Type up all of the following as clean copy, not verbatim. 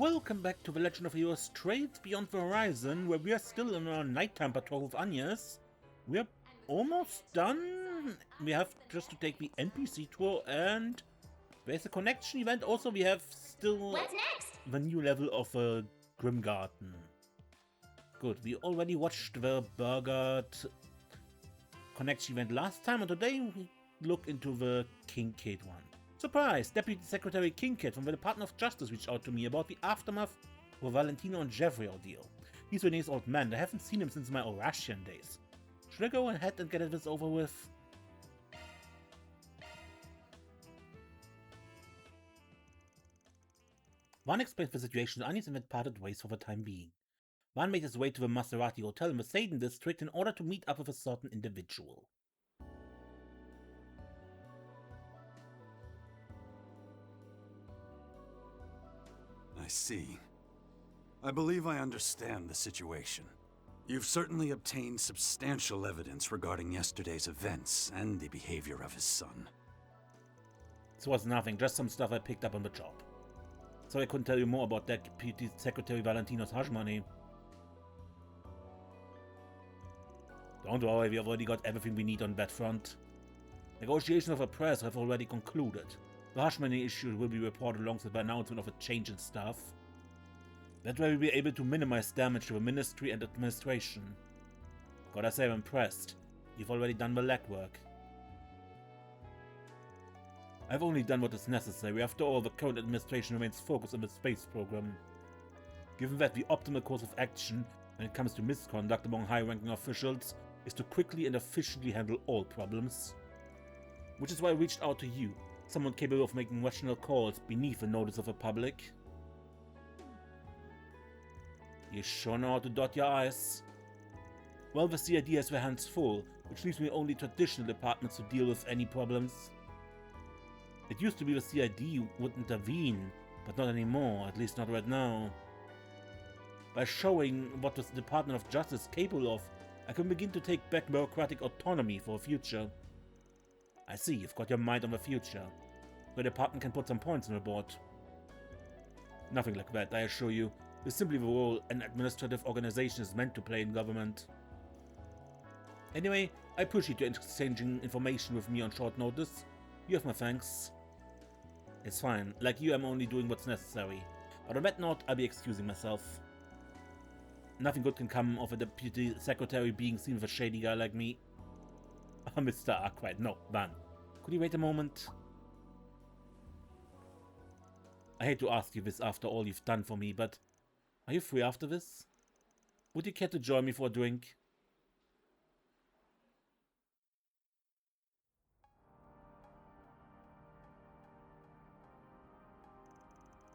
Welcome back to the Legend of Heroes Trades Beyond the Horizon, where we are still in our nighttime patrol with Anya's. We're almost done. We have just to take the NPC tour, and there's a connection event. Also, we have still What's next? The new level of Grim Garten. Good, we already watched the Burgard connection event last time, and today we look into the Kincaid one. Surprise! Deputy Secretary Kincaid from the Department of Justice reached out to me about the aftermath of the Valentino and Jeffrey ordeal. He's Renee's old man. I haven't seen him since my Orasian days. Should I go ahead and get this over with? Van explains the situation to Anis and went parted ways for the time being. Van made his way to the Maserati Hotel in the Satan district in order to meet up with a certain individual. I see. I believe I understand the situation. You've certainly obtained substantial evidence regarding yesterday's events and the behavior of his son. This was nothing, just some stuff I picked up on the job. So I couldn't tell you more about Deputy Secretary Valentino's hush money. Don't worry, we already got everything we need on that front. Negotiations of a press have already concluded. The hush money issue will be reported alongside the announcement of a change in staff. That way we'll be able to minimize damage to the ministry and administration. Gotta say I'm impressed. You've already done the legwork. I've only done what is necessary. After all, the current administration remains focused on the space program. Given that the optimal course of action when it comes to misconduct among high-ranking officials is to quickly and efficiently handle all problems. Which is why I reached out to you. Someone capable of making rational calls beneath the notice of the public. You sure know how to dot your I's. Well, the CID has their hands full, which leaves me only traditional departments to deal with any problems. It used to be the CID would intervene, but not anymore, at least not right now. By showing what the Department of Justice is capable of, I can begin to take back bureaucratic autonomy for the future. I see, you've got your mind on the future. The department can put some points on the board. Nothing like that, I assure you. It's simply the role an administrative organization is meant to play in government. Anyway, I appreciate you exchanging information with me on short notice. You have my thanks. It's fine, like you I'm only doing what's necessary. But on that note, I'll be excusing myself. Nothing good can come of a deputy secretary being seen with a shady guy like me. Mr. Arkwright, no, Van. Could you wait a moment? I hate to ask you this after all you've done for me, but are you free after this? Would you care to join me for a drink?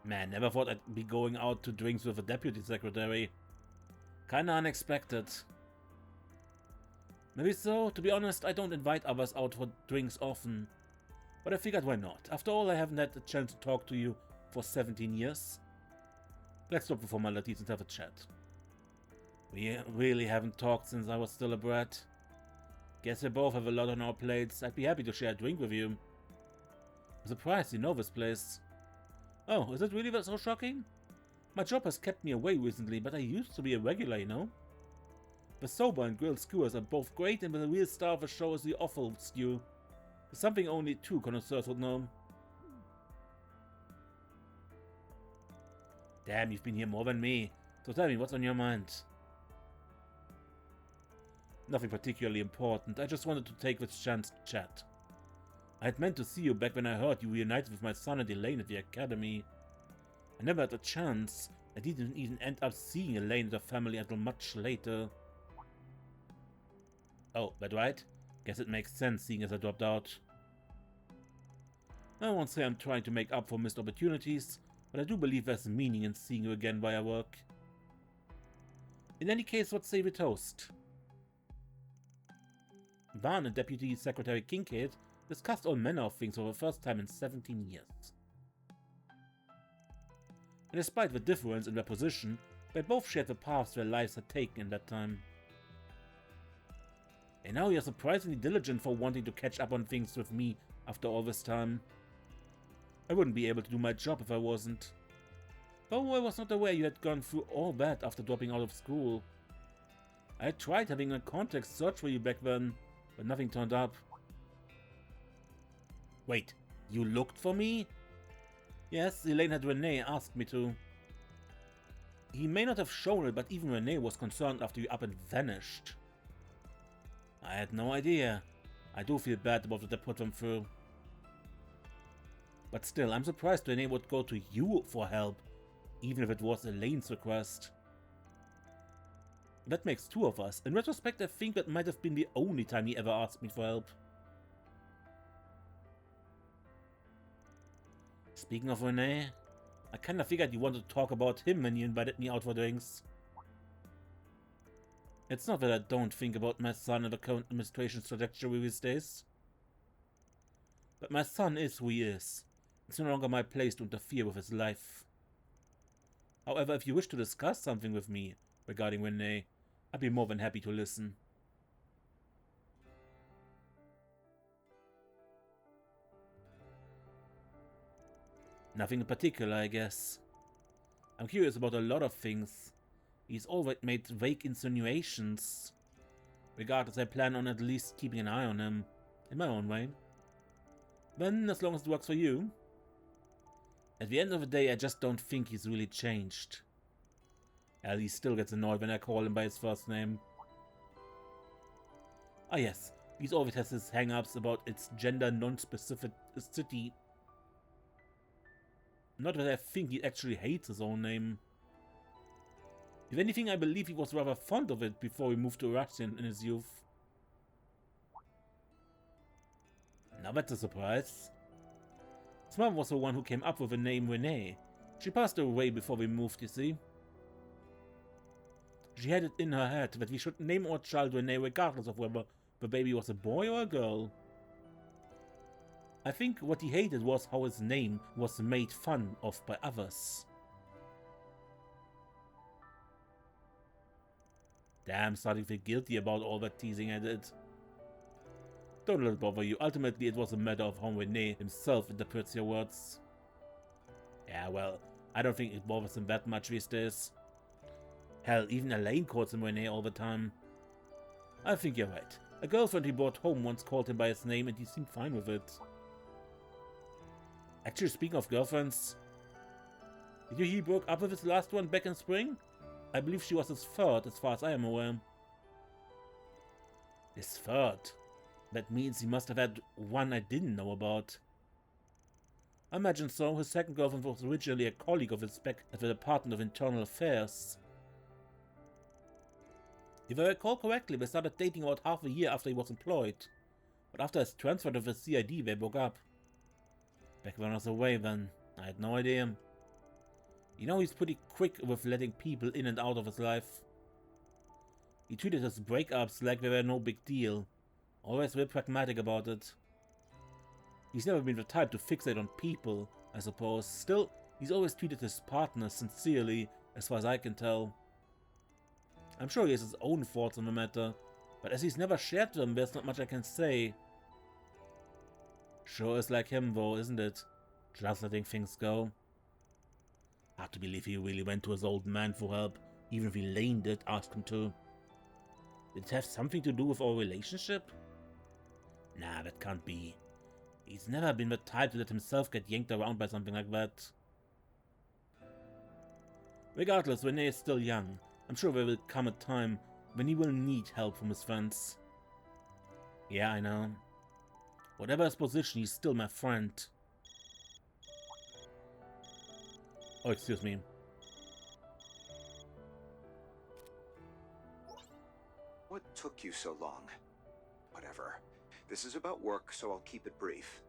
Man, never thought I'd be going out to drinks with a deputy secretary. Kinda unexpected. Maybe so. To be honest, I don't invite others out for drinks often. But I figured why not? After all, I haven't had the chance to talk to you for 17 years. Let's stop the formalities and have a chat. We really haven't talked since I was still a brat. Guess we both have a lot on our plates. I'd be happy to share a drink with you. I'm surprised you know this place. Oh, is it really so shocking? My job has kept me away recently, but I used to be a regular, you know? The soba and grilled skewers are both great, and the real star of the show is the offal stew. It's something only two connoisseurs would know. Damn, you've been here more than me. So tell me, what's on your mind? Nothing particularly important. I just wanted to take this chance to chat. I had meant to see you back when I heard you reunited with my son and Elaine at the academy. I never had a chance. I didn't even end up seeing Elaine and her family until much later. Oh, that right? Guess it makes sense seeing as I dropped out. I won't say I'm trying to make up for missed opportunities, but I do believe there's meaning in seeing you again via work. In any case, let's say we toast. Van and Deputy Secretary Kincaid discussed all manner of things for the first time in 17 years. And despite the difference in their position, they both shared the paths their lives had taken in that time. And now you're surprisingly diligent for wanting to catch up on things with me after all this time. I wouldn't be able to do my job if I wasn't. Though I was not aware you had gone through all that after dropping out of school. I tried having a context search for you back then, but nothing turned up. Wait, you looked for me? Yes, Elaine had Renee asked me to. He may not have shown it, but even Renee was concerned after you up and vanished. I had no idea. I do feel bad about what I put them through. But still, I'm surprised Renee would go to you for help, even if it was Elaine's request. That makes two of us. In retrospect, I think that might have been the only time he ever asked me for help. Speaking of Renee, I kinda figured you wanted to talk about him when you invited me out for drinks. It's not that I don't think about my son and the current administration's trajectory these days. But my son is who he is. It's no longer my place to interfere with his life. However, if you wish to discuss something with me regarding Renee, I'd be more than happy to listen. Nothing in particular, I guess. I'm curious about a lot of things. He's always made vague insinuations. Regardless, I plan on at least keeping an eye on him, in my own way. Then, as long as it works for you. At the end of the day, I just don't think he's really changed. Hell, he still gets annoyed when I call him by his first name. Ah yes, he always has his hang-ups about its gender non-specificity. Not that I think he actually hates his own name. If anything, I believe he was rather fond of it before he moved to Russian in his youth. Now that's a surprise. His mom was the one who came up with the name Renee. She passed away before we moved, you see. She had it in her head that we should name our child Renee regardless of whether the baby was a boy or a girl. I think what he hated was how his name was made fun of by others. Damn, I'm starting to feel guilty about all that teasing I did. Don't let it bother you. Ultimately, it was a matter of how Renee himself interprets your words. Yeah, well, I don't think it bothers him that much these days. Hell, even Elaine calls him Renee all the time. I think you're right. A girlfriend he brought home once called him by his name and he seemed fine with it. Actually, speaking of girlfriends, did you hear he broke up with his last one back in spring? I believe she was his third, as far as I am aware. His third? That means he must have had one I didn't know about. I imagine so. His second girlfriend was originally a colleague of his back at the Department of Internal Affairs. If I recall correctly, they started dating about half a year after he was employed. But after his transfer to the CID, they broke up. Back when I was away then, I had no idea. You know, he's pretty quick with letting people in and out of his life. He treated his breakups like they were no big deal. Always real pragmatic about it. He's never been the type to fixate on people, I suppose. Still, he's always treated his partners sincerely, as far as I can tell. I'm sure he has his own thoughts on the matter, but as he's never shared them, there's not much I can say. Sure is like him though, isn't it? Just letting things go. Hard to believe he really went to his old man for help, even if Elaine did ask him to. Did it have something to do with our relationship? Nah, that can't be. He's never been the type to let himself get yanked around by something like that. Regardless, Renee is still young. I'm sure there will come a time when he will need help from his friends. Yeah, I know. Whatever his position, he's still my friend. Oh, excuse me. What took you so long? Whatever. This is about work, so I'll keep it brief.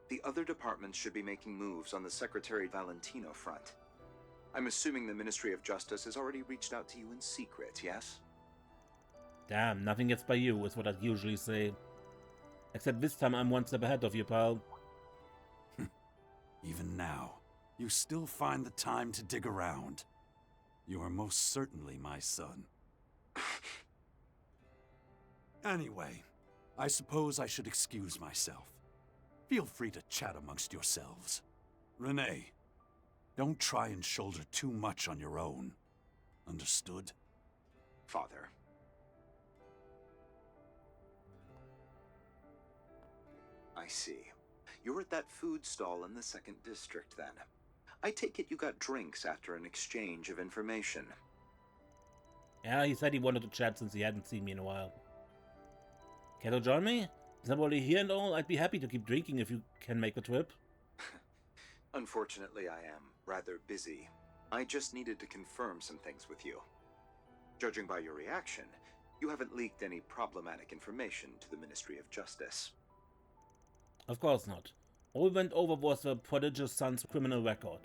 The other departments should be making moves on the Secretary Valentino front. I'm assuming the Ministry of Justice has already reached out to you in secret, yes? Damn, nothing gets by you, is what I'd usually say. Except this time I'm one step ahead of you, pal. Even now, you still find the time to dig around. You are most certainly my son. Anyway, I suppose I should excuse myself. Feel free to chat amongst yourselves. Renee, Don't try and shoulder too much on your own. Understood? Father. I see. You're at that food stall in the 2nd District, then. I take it you got drinks after an exchange of information. Yeah, he said he wanted to chat since he hadn't seen me in a while. Care to join me? Is everybody here and all? I'd be happy to keep drinking if you can make the trip. Unfortunately, I am rather busy. I just needed to confirm some things with you. Judging by your reaction, you haven't leaked any problematic information to the Ministry of Justice. Of course not. All we went over was the prodigious son's criminal record.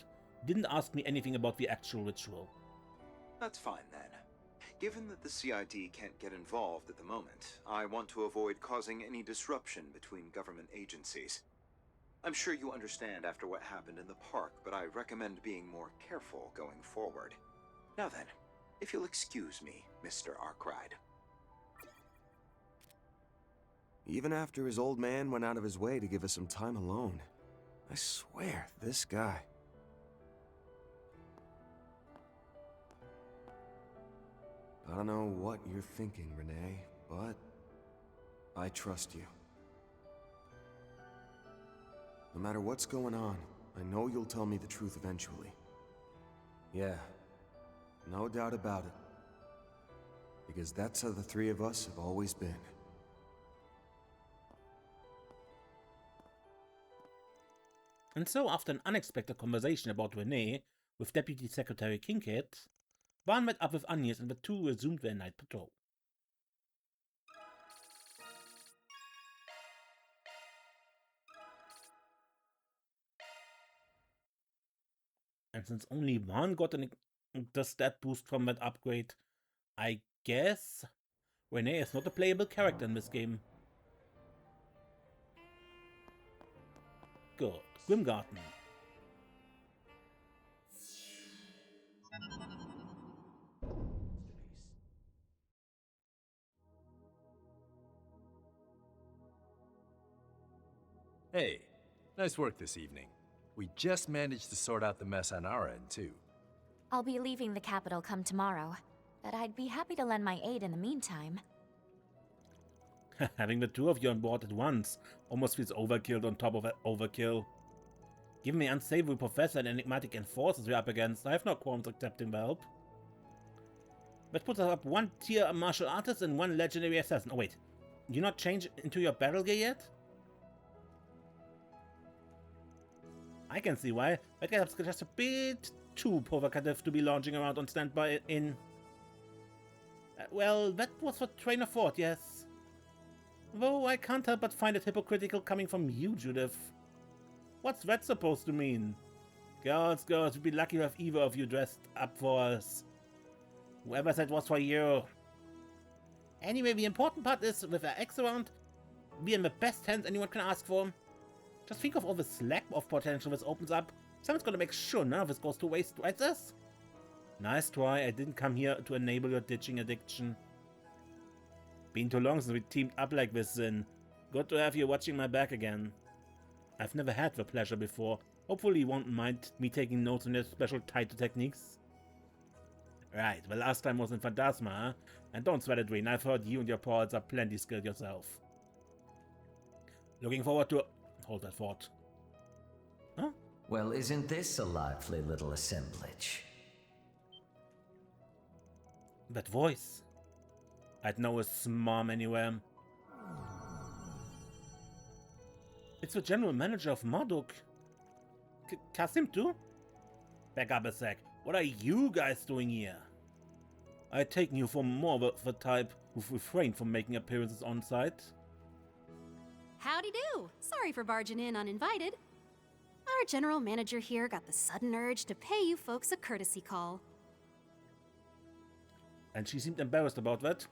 Didn't ask me anything about the actual ritual. That's fine then. Given that the CID can't get involved at the moment, I want to avoid causing any disruption between government agencies. I'm sure you understand after what happened in the park, but I recommend being more careful going forward. Now then, if you'll excuse me, Mr. Arkwright. Even after his old man went out of his way to give us some time alone. I swear, this guy. I don't know what you're thinking, Renee, but I trust you. No matter what's going on, I know you'll tell me the truth eventually. Yeah, no doubt about it. Because that's how the three of us have always been. And so, after an unexpected conversation about Renee with Deputy Secretary Kincaid, Vaughn met up with Agnes and the two resumed their night patrol. And since only Vaughn got the stat boost from that upgrade, I guess Renee is not a playable character in this game. Good. Grim Garten. Hey, nice work this evening. We just managed to sort out the mess on our end, too. I'll be leaving the capital come tomorrow, but I'd be happy to lend my aid in the meantime. Having the two of you on board at once almost feels overkill on top of overkill. Given the unsavory professor and enigmatic enforcers we're up against, I have no qualms accepting the help. Let's put up one tier martial artist and one legendary assassin. Oh wait, you not change into your battle gear yet? I can see why. That guy's just a bit too provocative to be launching around on standby in... well, that was what Trainer thought, yes. Though I can't help but find it hypocritical coming from you, Judith. What's that supposed to mean? Girls, we'd be lucky to have either of you dressed up for us. Whoever said was for you. Anyway, the important part is, with our ex around, we're in the best hands anyone can ask for. Just think of all the slack of potential this opens up. Someone's gonna make sure none of this goes to waste, right, sis? Nice try, I didn't come here to enable your ditching addiction. Been too long since we teamed up like this, Zin. Good to have you watching my back again. I've never had the pleasure before. Hopefully you won't mind me taking notes on your special Taito techniques. Right, the last time was in Phantasma, huh? And don't sweat it, Rin. I've heard you and your pals are plenty skilled yourself. Looking forward to... hold that thought. Huh? Well, isn't this a lively little assemblage? That voice. I'd know his mom anywhere. It's the general manager of Marduk. Kasim too? Back up a sec. What are you guys doing here? I'd taken you for more of the type who've refrained from making appearances on site. Howdy do. Sorry for barging in uninvited. Our general manager here got the sudden urge to pay you folks a courtesy call. And she seemed embarrassed about that.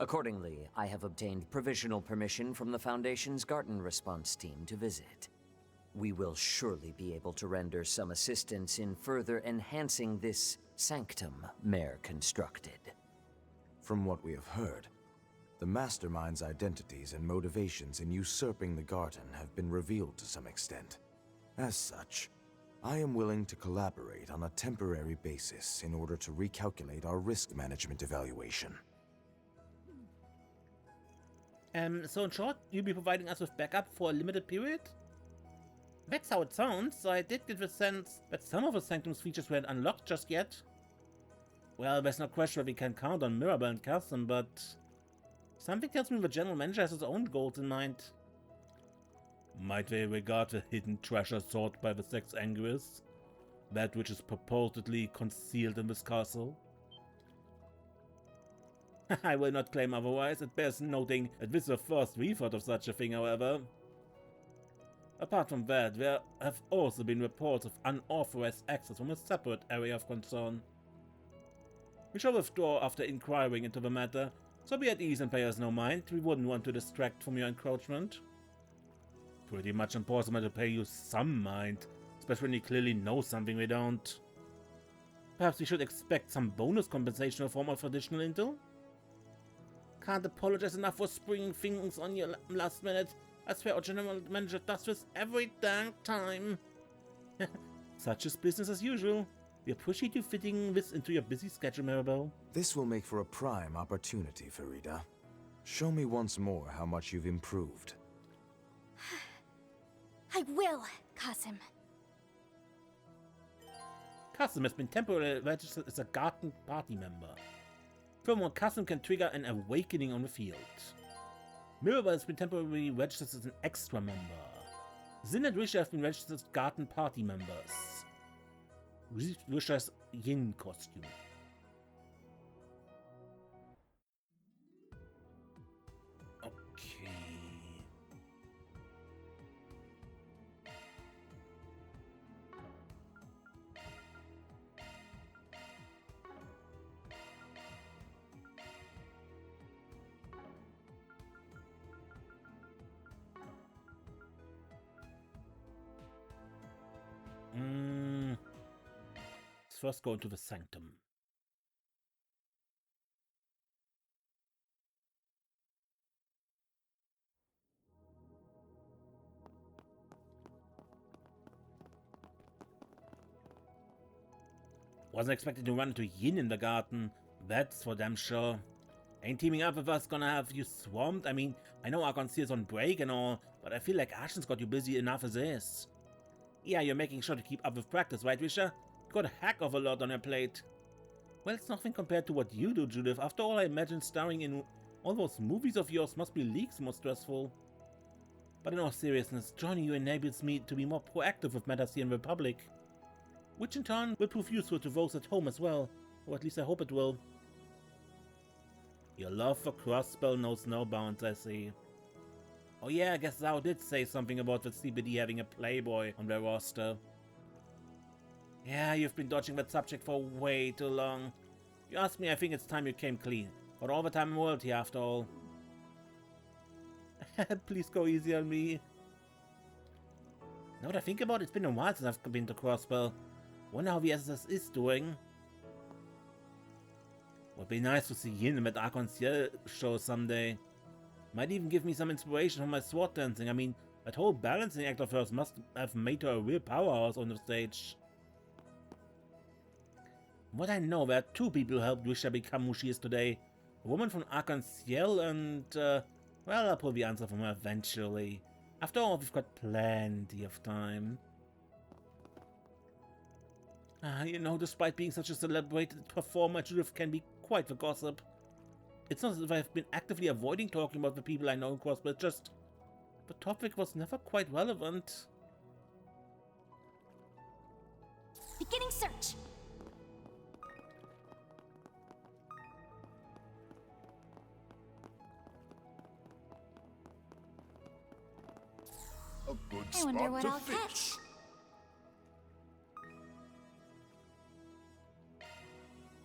Accordingly, I have obtained provisional permission from the Foundation's Garten response team to visit. We will surely be able to render some assistance in further enhancing this Sanctum Mayor constructed. From what we have heard, the Mastermind's identities and motivations in usurping the Garden have been revealed to some extent. As such, I am willing to collaborate on a temporary basis in order to recalculate our risk management evaluation. So in short, you'll be providing us with backup for a limited period? That's how it sounds. I did get the sense that some of the Sanctum's features weren't unlocked just yet. Well, there's no question that we can count on Mirabel and Carson, but something tells me the general manager has his own goals in mind. Might they regard the hidden treasure sought by the Sex Anguis? That which is purportedly concealed in this castle? I will not claim otherwise. It bears noting that this is the first we've heard of such a thing, however. Apart from that, there have also been reports of unauthorized access from a separate area of concern. We shall withdraw after inquiring into the matter, so be at ease and pay us no mind. We wouldn't want to distract from your encroachment. Pretty much impossible to pay you some mind, especially when you clearly know something we don't. Perhaps we should expect some bonus compensation in the form of additional intel? Can't apologize enough for springing things on you last minute. I swear our general manager does this every damn time. Such is business as usual. We appreciate you fitting this into your busy schedule, Mirabel. This will make for a prime opportunity, Farida. Show me once more how much you've improved. I will, Qasim. Qasim has been temporarily registered as a Garten party member. Furthermore, Qasim can trigger an awakening on the field. Mirabel has been temporarily registered as an extra member. Zin and Risha have been registered as Garten party members. Risha's yin costume. Okay. Let's first go into the Sanctum. Wasn't expecting to run into Yin in the garden, that's for damn sure. Ain't teaming up with us gonna have you swamped? I mean, I know Arconceal's on break and all, but I feel like Ashen's got you busy enough as is. Yeah, you're making sure to keep up with practice, right, Risha? Got a heck of a lot on your plate. Well, it's nothing compared to what you do, Judith. After all, I imagine starring in all those movies of yours must be leagues more stressful. But in all seriousness, joining you enables me to be more proactive with matters here in the Republic. Which in turn will prove useful to those at home as well. Or at least I hope it will. Your love for Crossspell knows no bounds, I see. Oh yeah, I guess Zhao did say something about the CBD having a playboy on their roster. Yeah, you've been dodging that subject for way too long. You ask me, I think it's time you came clean. Got all the time in the world here, after all. Please go easy on me. Now that I think about it, it's been a while since I've been to Crossspell. Wonder how the SS is doing. Would be nice to see Yin at Arconceal show someday. Might even give me some inspiration from my sword dancing. I mean, that whole balancing act of hers must have made her a real powerhouse on the stage. What I know, there are two people who helped Risha become who she is today. A woman from Arconceal and, well, I'll pull the answer from her eventually. After all, we've got plenty of time. You know, despite being such a celebrated performer, Judith can be quite the gossip. It's not as if I've been actively avoiding talking about the people I know in Crossspell, but just the topic was never quite relevant. Beginning search. A good I wonder spot what to I'll fish. catch.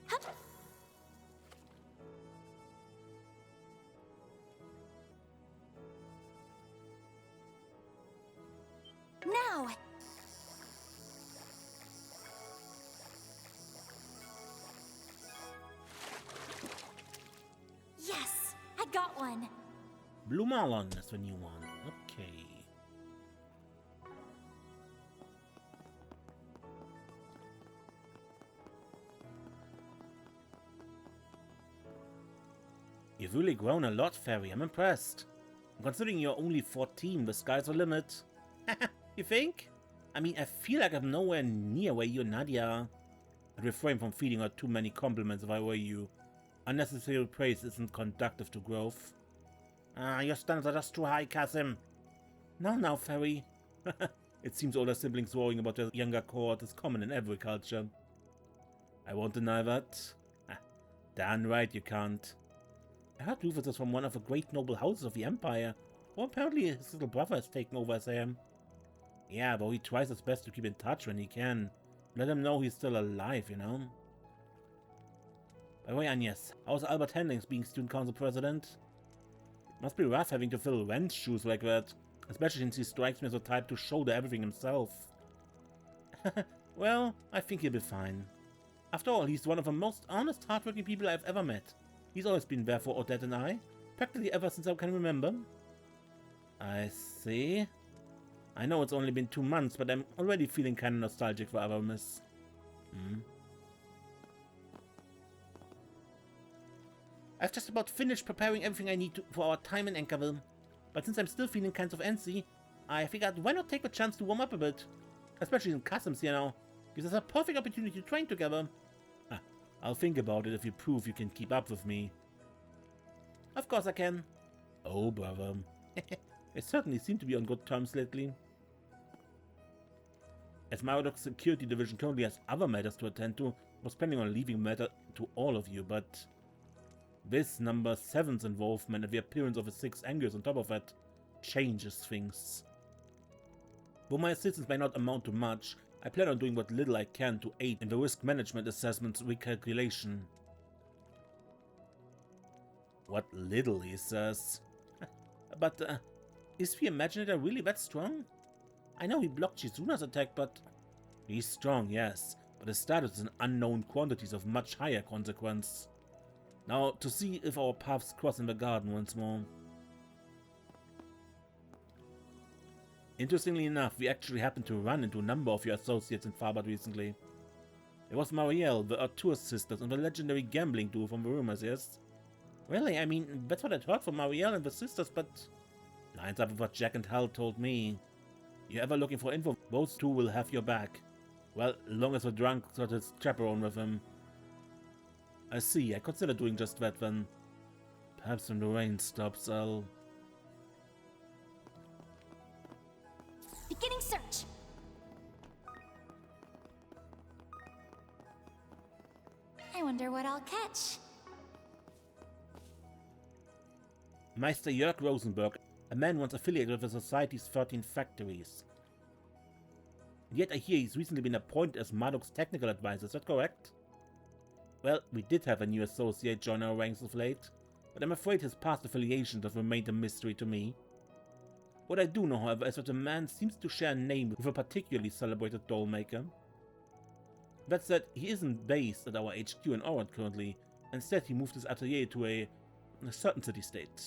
Hup. Now. Yes, I got one. Blue Marlon is the new one. Okay. You've really grown a lot, Fairy. I'm impressed. And considering you're only 14, the sky's the limit. You think? I mean, I feel like I'm nowhere near where you and Nadia are. I'd refrain from feeding her too many compliments if I were you. Unnecessary praise isn't conducive to growth. Your standards are just too high, Kasim. Now, Fairy. It seems older siblings worrying about their younger cohort is common in every culture. I won't deny that. Darn right you can't. I heard Rufus is from one of the great noble houses of the Empire. Or apparently his little brother has taken over as him. Yeah, but he tries his best to keep in touch when he can. Let him know he's still alive, you know? By the way, Agnes, how's Albert Hendricks being student council president? Must be rough having to fill Ren's shoes like that. Especially since he strikes me as the type to shoulder everything himself. Well, I think he'll be fine. After all, he's one of the most honest, hardworking people I've ever met. He's always been there for Odette and I, practically ever since I can remember. I see. I know it's only been 2 months, but I'm already feeling kind of nostalgic for our miss. I've just about finished preparing everything I need for our time in Anchorville. But since I'm still feeling kind of antsy, I figured why not take the chance to warm up a bit? Especially in customs here now. Gives us a perfect opportunity to train together. I'll think about it if you prove you can keep up with me. Of course I can. Oh, brother. They certainly seem to be on good terms lately. As Marodok's security division currently has other matters to attend to, I was planning on leaving the matter to all of you, but this number 7's involvement and the appearance of the 6 angles on top of that changes things. Though my assistance may not amount to much, I plan on doing what little I can to aid in the risk management assessment's recalculation. What little, he says. But, is the Imaginator really that strong? I know he blocked Shizuna's attack, but he's strong, yes, but his status is in unknown quantities of much higher consequence. Now, to see if our paths cross in the garden once more. Interestingly enough, we actually happened to run into a number of your associates in Farbad recently. It was Marielle, the Artur sisters, and the legendary gambling duo from the rumors, yes? Really, I mean, that's what I'd heard from Marielle and the sisters, but lines up with what Jack and Hal told me. You're ever looking for info, those two will have your back. Well, long as the drunk got his chaperone with him. I see, I consider doing just that then. Perhaps when the rain stops, I'll... Beginning search. I wonder what I'll catch. Meister Jörg Rosenberg, a man once affiliated with the Society's 13 factories. Yet I hear he's recently been appointed as Marduk's technical advisor, is that correct? Well, we did have a new associate join our ranks of late, but I'm afraid his past affiliations have remained a mystery to me. What I do know, however, is that the man seems to share a name with a particularly celebrated doll maker. That said, he isn't based at our HQ in Orant currently, instead he moved his atelier to a certain city-state.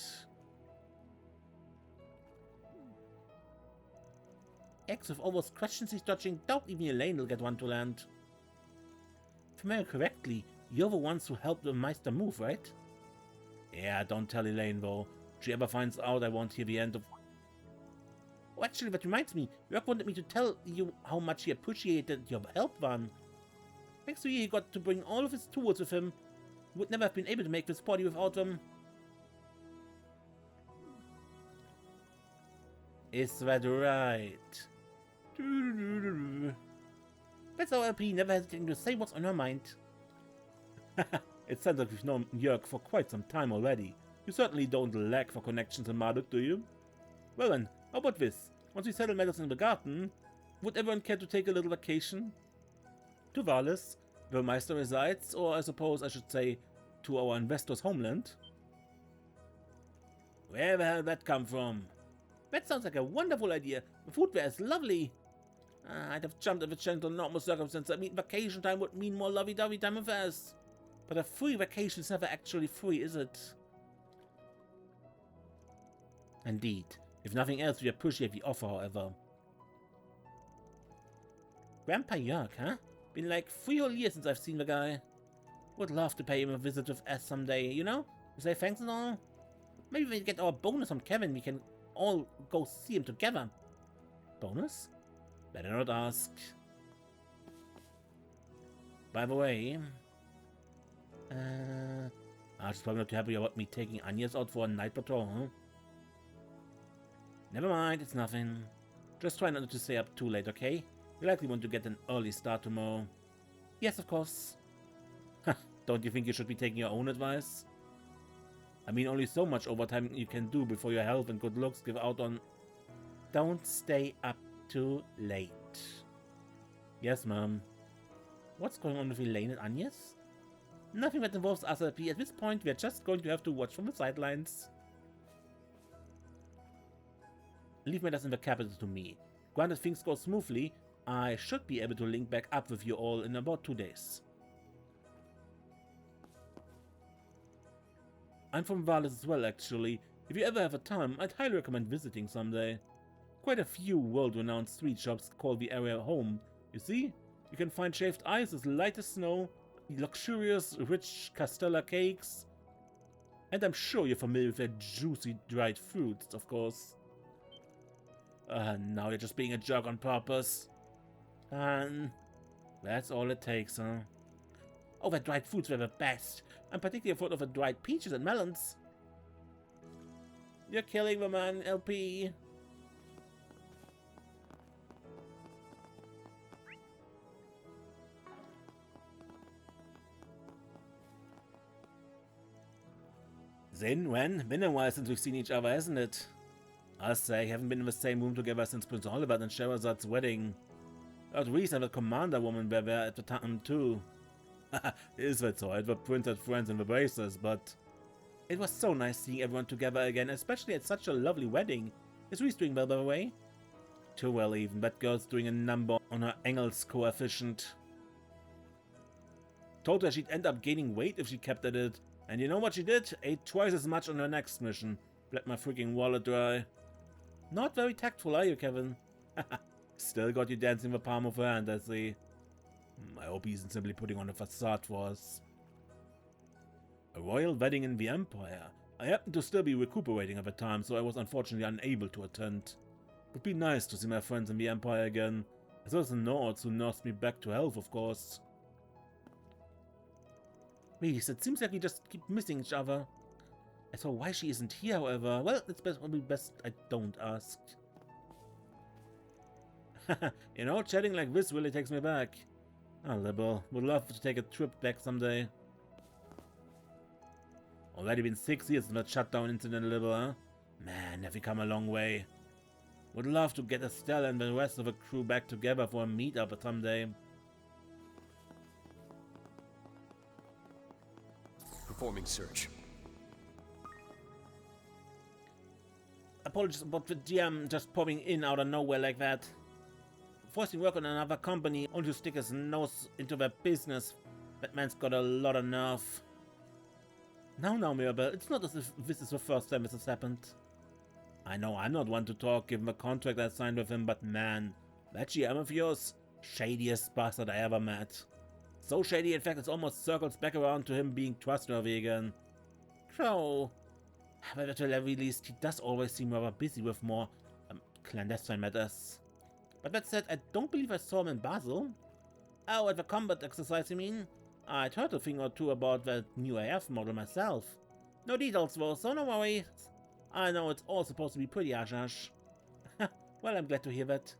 X with all those questions he's dodging, doubt even Elaine will get one to land. If I remember correctly, you're the ones who helped the Meister move, right? Yeah, don't tell Elaine though. If she ever finds out, I won't hear the end of... Oh, actually, that reminds me. Jörg wanted me to tell you how much he appreciated your help, Van. Thanks to you, he got to bring all of his tools with him. He would never have been able to make this party without them. Is that right? That's our LP, never hesitating to say what's on her mind. It sounds like we've known Jörg for quite some time already. You certainly don't lack for connections in Marduk, do you? Well then, how about this? Once we settle matters in the garden, would everyone care to take a little vacation? To Valis, where Meister resides, or I suppose I should say, to our investor's homeland? Where the hell did that come from? That sounds like a wonderful idea. The food there is lovely. I'd have jumped at the chance under normal circumstances. I mean, vacation time would mean more lovey-dovey time affairs. But a free vacation is never actually free, is it? Indeed. If nothing else, we appreciate the offer, however. Grandpa Jörg, huh? Been like 3 whole years since I've seen the guy. Would love to pay him a visit with us someday, you know? You say thanks and all? Maybe when we get our bonus from Kevin, we can all go see him together. Bonus? Better not ask. By the way, she's probably not too happy about me taking Agnes out for a night patrol, huh? Never mind, it's nothing. Just try not to stay up too late, okay? You likely want to get an early start tomorrow. Yes, of course. Don't you think you should be taking your own advice? I mean, only so much overtime you can do before your health and good looks give out on... Don't stay up too late. Yes, Mom. What's going on with Elaine and Agnes? Nothing that involves us. At this point, we're just going to have to watch from the sidelines. Leave matters in the capital to me. Granted things go smoothly, I should be able to link back up with you all in about 2 days. I'm from Valis as well, actually. If you ever have a time, I'd highly recommend visiting someday. Quite a few world-renowned street shops call the area home. You see? You can find shaved ice as light as snow, luxurious, rich castella cakes, and I'm sure you're familiar with their juicy dried fruits, of course. Now you're just being a jerk on purpose. And that's all it takes, huh? Oh, the dried fruits were the best. I'm particularly fond of the dried peaches and melons. You're killing the man, LP. Zin, when? Been a while since we've seen each other, hasn't it? I say, haven't been in the same room together since Prince Oliver and Sherazad's wedding. At least the commander woman were there at the time too. Is that so? I had the prince had friends in the bases, but... It was so nice seeing everyone together again, especially at such a lovely wedding. Is Reese doing well, by the way? Too well even. That girl's doing a number on her Engels coefficient. Told her she'd end up gaining weight if she kept at it. And you know what she did? Ate twice as much on her next mission. Let my freaking wallet dry. Not very tactful, are you, Kevin? Still got you dancing the palm of her hand, I see. I hope he isn't simply putting on a facade for us. A royal wedding in the Empire. I happened to still be recuperating at the time, so I was unfortunately unable to attend. Would be nice to see my friends in the Empire again, as well as the Nords who nursed me back to health, of course. Reese, it seems like we just keep missing each other. As for why she isn't here, however, well, it's probably best I don't ask. You know, chatting like this really takes me back. Ah, liberal. Would love to take a trip back someday. Already been 6 years since that shutdown incident, liberal, huh? Man, have we come a long way. Would love to get Estelle and the rest of the crew back together for a meetup someday. Performing search. Apologies about the GM just popping in out of nowhere like that. Forcing work on another company only to stick his nose into their business. That man's got a lot of nerve. Now, Mirabelle, it's not as if this is the first time this has happened. I know I'm not one to talk given the contract I signed with him, but man, that GM of yours, shadiest bastard I ever met. So shady, in fact, it almost circles back around to him being trustworthy again. So, but at the very least, he does always seem rather busy with more clandestine matters. But that said, I don't believe I saw him in Basel. Oh, at the combat exercise, you mean? I'd heard a thing or two about that new AF model myself. No details though, so no worries. I know it's all supposed to be pretty hush-hush. Well, I'm glad to hear that.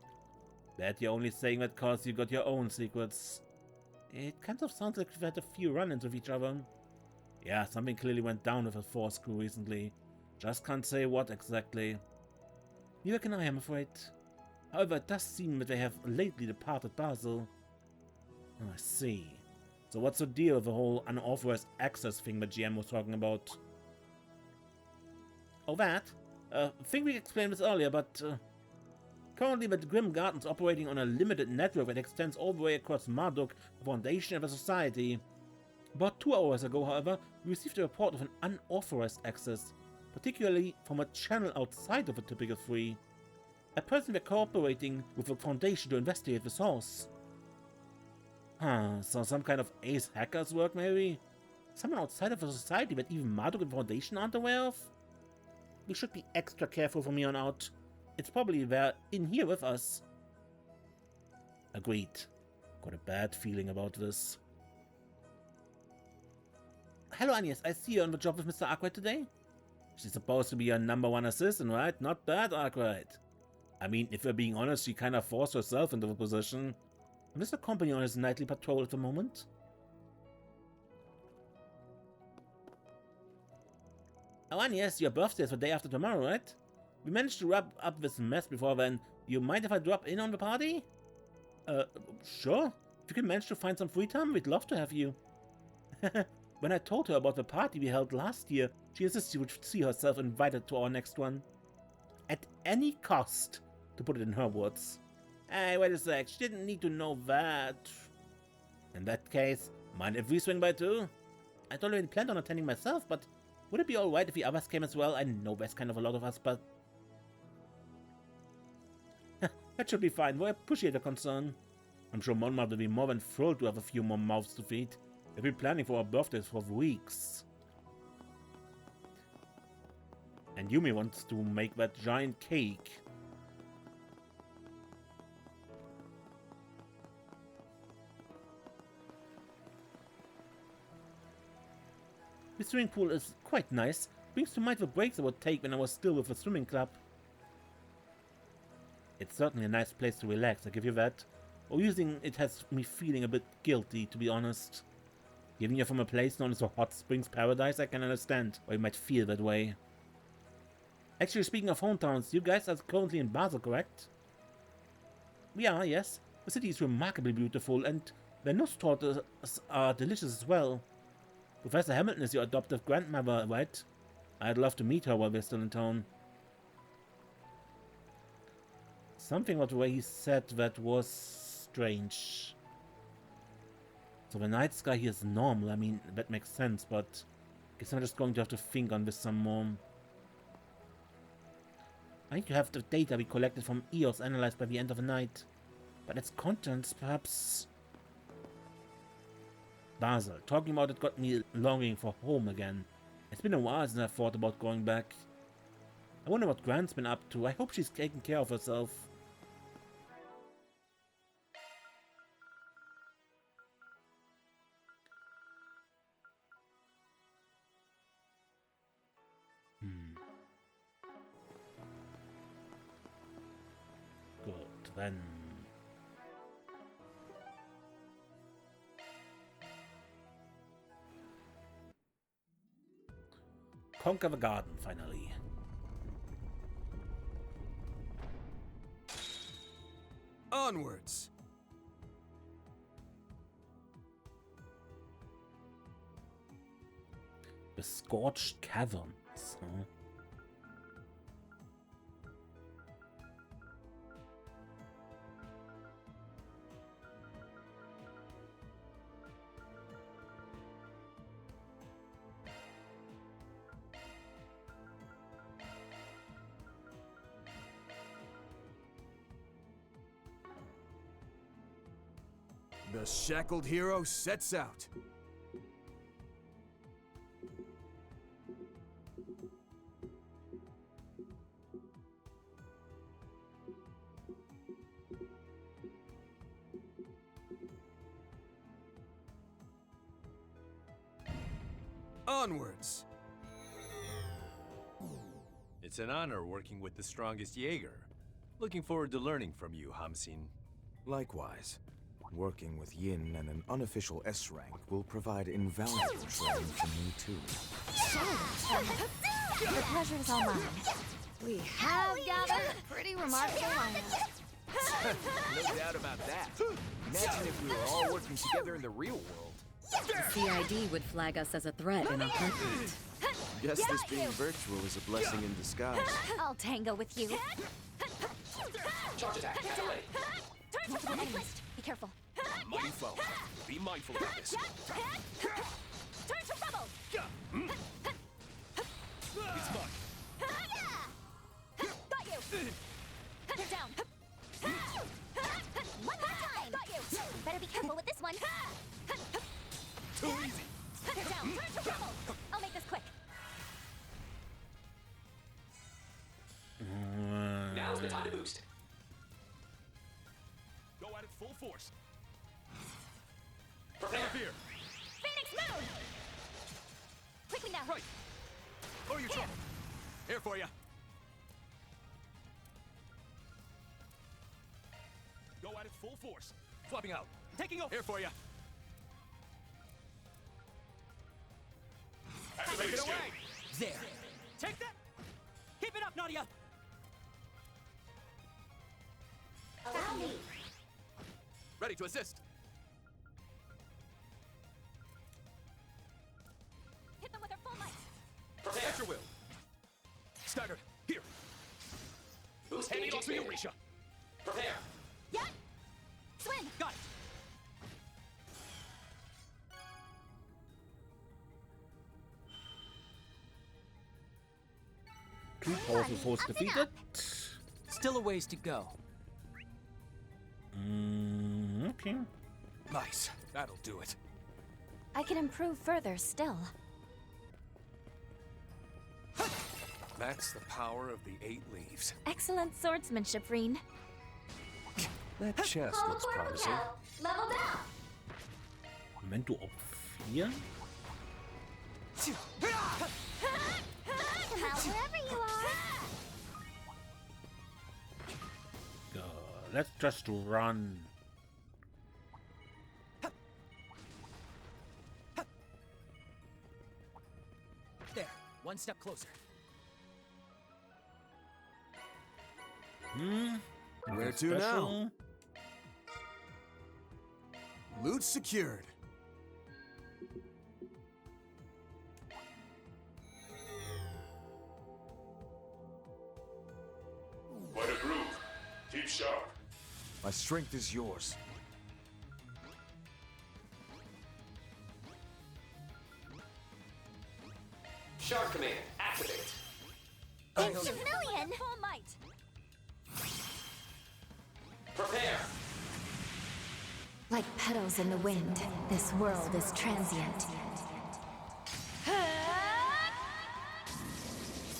Bet you're only saying that cause you got your own secrets. It kind of sounds like we've had a few run-ins with each other. Yeah, something clearly went down with the Force crew recently. Just can't say what exactly. Neither can I, I'm afraid. However, it does seem that they have lately departed Basel. Oh, I see. So what's the deal with the whole unauthorized access thing that GM was talking about? Oh, that? I think we explained this earlier, but... currently, the Grim Garten's operating on a limited network that extends all the way across Marduk, the foundation of the society. About 2 hours ago, however, we received a report of an unauthorized access, particularly from a channel outside of the typical 3. At present, we're cooperating with the Foundation to investigate the source. Huh, so some kind of ace hacker's work, maybe? Someone outside of a society that even Marduk and Foundation aren't aware of? We should be extra careful from here on out. It's probably they're in here with us. Agreed. Got a bad feeling about this. Hello, Agnes. I see you on the job with Mr. Arkwright today. She's supposed to be your #1 assistant, right? Not bad, Arkwright. I mean, if we're being honest, she kind of forced herself into the position. Is the company on his nightly patrol at the moment? Oh, Agnes, your birthday is the day after tomorrow, right? We managed to wrap up this mess before then. You mind if I drop in on the party? Sure. If you can manage to find some free time, we'd love to have you. When I told her about the party we held last year, she insisted she would see herself invited to our next one. At any cost, to put it in her words. Hey, wait a sec, she didn't need to know that. In that case, mind if we swing by too? I'd already planned on attending myself, but would it be alright if the others came as well? I know there's kind of a lot of us, but... that should be fine, we appreciate the concern. I'm sure Monmouth will be more than thrilled to have a few more mouths to feed. They've been planning for our birthdays for weeks. And Yumi wants to make that giant cake. The swimming pool is quite nice. Brings to mind the breaks I would take when I was still with the swimming club. It's certainly a nice place to relax, I give you that. Or using it has me feeling a bit guilty, to be honest. Given you're from a place known as a hot springs paradise, I can understand why you might feel that way. Actually, speaking of hometowns, you guys are currently in Basel, correct? We are, yes. The city is remarkably beautiful, and the nuss tortas are delicious as well. Professor Hamilton is your adoptive grandmother, right? I'd love to meet her while we're still in town. Something about the way he said that was strange. So the night sky here is normal, I mean, that makes sense, but I guess I'm just going to have to think on this some more. I need to have the data we collected from EOS analyzed by the end of the night. But its contents, perhaps... Basel. Talking about it got me longing for home again. It's been a while since I thought about going back. I wonder what Grant's been up to. I hope she's taking care of herself. Good, then. Conquer the garden, finally. Onwards! The Scorched Caverns, huh? The shackled hero sets out. Onwards! It's an honor working with the strongest Jaeger. Looking forward to learning from you, Hamsin. Likewise. Working with Yin and an unofficial S rank will provide invaluable training for me too. The pleasure is all mine. We have gathered a pretty remarkable lineup. No doubt about that. Imagine if we were all working together in the real world. The CID would flag us as a threat in a heartbeat. Guess this being virtual is a blessing in disguise. I'll tango with you. Charge attack, Multiple enemies. Be careful. Mighty foe. Be mindful about this. Turn to rubble! It's mine. Got you! They're down. One more time! Got you! Better be careful with this one. Too easy. They're down. Turn to rebel! I'll make this quick. Now's the time to boost. Go at it full force. Prepare. Here. Phoenix move! Quickly now. Right. Or your trouble. Here for you. Go at it full force. Swapping out. Taking over. Here for you. Take it away. There. Take that. Keep it up, Nadia. Allow me. Ready to assist. Hit them with their full might. Prepare. At your will. Staggered. Here. Boost Hand gauge it off to you, expanded. Risha. Prepare. Yeah. Swing. Got it. Two powerful foes Up and defeated. up. Still a ways to go. Okay. Nice. That'll do it. I can improve further still. That's the power of the 8 leaves. Excellent swordsmanship, Reen. That chest looks promising. Leveled up. Moment, du auf 4? Wherever you are. Let's just run. There. One step closer. Where to now? Loot secured. What a groove. Keep sharp. My strength is yours. Shark command. Activate. Ancient million. Full might. Prepare. Like petals in the wind, this world is transient.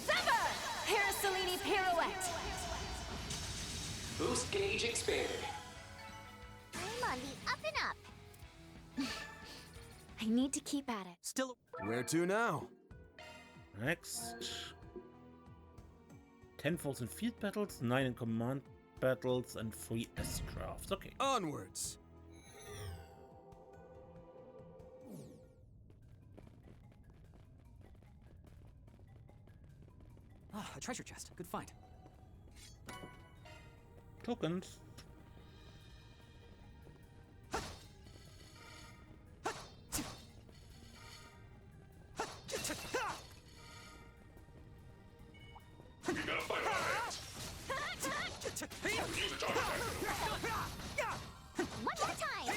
Sever! Parasolini pirouette. Boost gauge expanded. I'm on the up and up. I need to keep at it. Still. Where to now? Next. 10 falls in field battles, 9 in command battles, and 3 S-crafts. Okay. Onwards. Ah, a treasure chest. Good find. Tokens. We gotta fight our hands. Use a dog attack. One more time.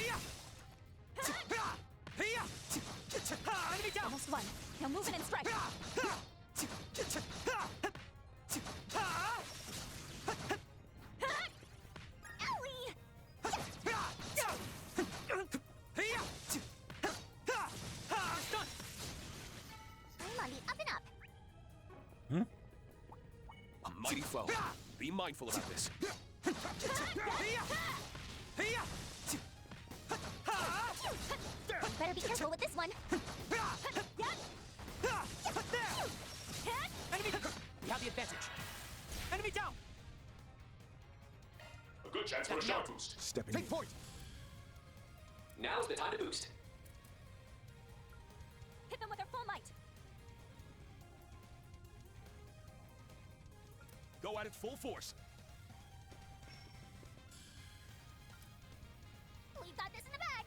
Almost one. Now move in and strike. Owie! I'm on the up and up. A mighty foe. Be mindful about this. Better be careful with this one. Enemy. We have the advantage. Enemy down. A good chance for a sharp boost. Stepping Take point. Now's the time to boost. Hit them with their full might. Go at it full force. We've got this in the bag.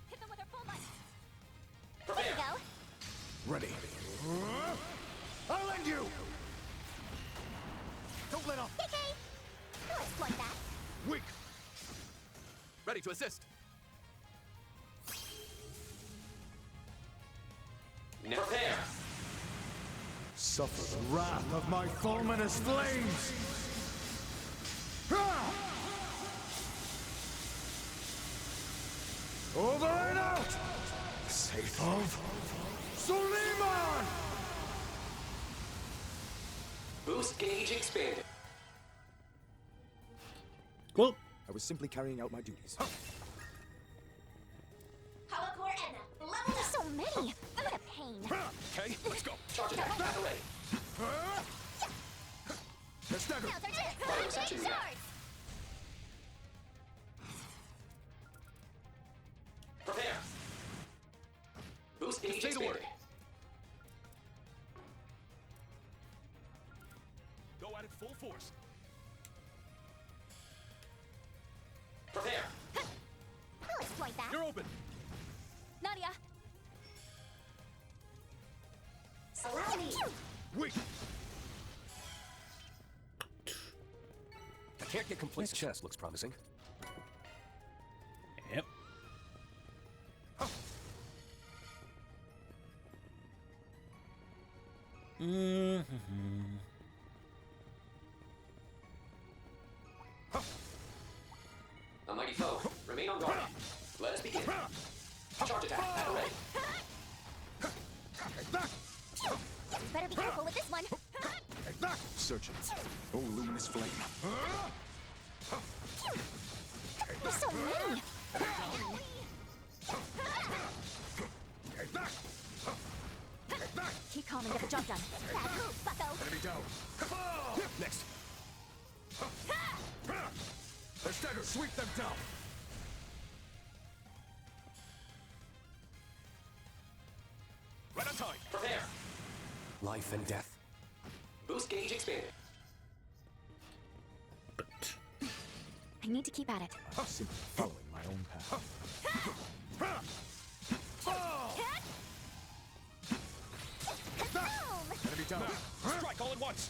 Hit them with their full might. There you go. Ready. I'll end you! Don't let up! PK! We'll exploit that. Weak! Ready to assist. Prepare. Suffer the wrath of my fulminous flames! Over and out! Safe of Suleiman! Boost gauge expanded. Cool. I was simply carrying out my duties. There's so many. What a pain. Okay, let's go. Charge attack at the ready. Let's stagger. Fire reception ready. Prepare. Boost gauge Stay to work. expanded. Go at it full force. Prepare. I'll exploit that. You're open. Nadia. Allow me. Wait. I can't get complete. This chest looks promising. Yep. A mighty foe. Remain on guard. Let us begin. Charge attack at the ready. Better be careful with this one. Searching. Oh, luminous flame. There's so many. Keep calm and get the job done. Bad move, bucko. Enemy down. Next. Let's stagger. Sweep them down. Right on time. Prepare. Life and death. Boost gauge expanded. I need to keep at it. Simply following my own path. Enemy down. Strike all at once.